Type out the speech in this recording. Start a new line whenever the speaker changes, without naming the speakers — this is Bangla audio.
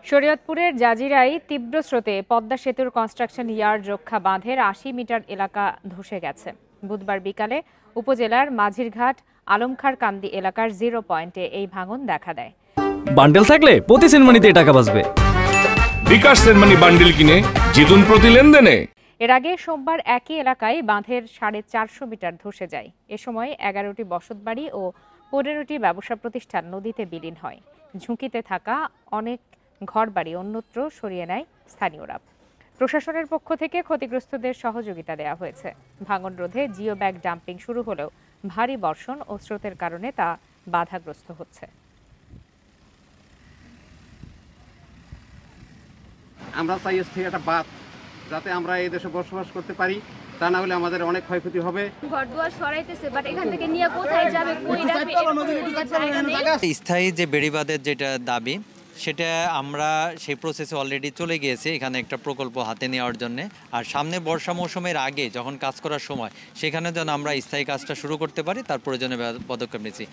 শরীয়তপুরের জাজিরায় তীব্র স্রোতে পদ্মা সেতুর কনস্ট্রাকশন ইয়ার্ড রক্ষা বাঁধের ৮০ মিটার এলাকা ধসে গেছে। বুধবার বিকালে উপজেলার মাঝিরঘাট আলমখার কান্দি এলাকার 0 পয়েন্টে এই ভাঙন দেখা দেয়।
বান্ডেল থাকলে প্রতি সেনমানিতে টাকা বাঁচবে।
বিকাশ সেনমানি বান্ডেল কিনে জিতুন প্রতি লেনদেনে।
এর আগে সোমবার একই এলাকায় বাঁধের 450 মিটার ধসে যায়। এ সময় 11টি বসতবাড়ি ও 15টি ব্যবসা প্রতিষ্ঠান নদীতে বিলীন হয়। ঝুঁকিতে থাকা অনেক ঘরবাড়ি অন্যত্র সরিয়ে নেয় স্থানীয়রা। প্রশাসনের পক্ষ থেকে ক্ষতিগ্রস্তদের সহযোগিতা দেওয়া হয়েছে। ভাঙন রোধে জিও ব্যাগ ডাম্পিং শুরু হলেও ভারী বর্ষণ ও স্রোতের কারণে তা বাধাগ্রস্ত হচ্ছে।
আমরা চাই স্থায়ী একটা বাঁধ, যাতে আমরা এই দেশে বসবাস করতে পারি, তা না হলে আমাদের অনেক ক্ষয়ক্ষতি হবে।
ঘরদুয়ার সরাইতেছে, বাট এখান থেকে নিয়ে কোথায় যাবে, কই রাখবে?
স্থায়ী যে বেড়িবাঁধের যেটা দাবি, সেটা আমরা সেই প্রসেসে অলরেডি চলে গিয়েছি এখানে একটা প্রকল্প হাতে নেওয়ার জন্য। আর সামনে বর্ষা মৌসুমের আগে যখন কাজ করার সময়, সেখানে যেন আমরা স্থায়ী কাজটা শুরু করতে পারি তার প্রয়োজনীয় পদক্ষেপ নিয়েছি।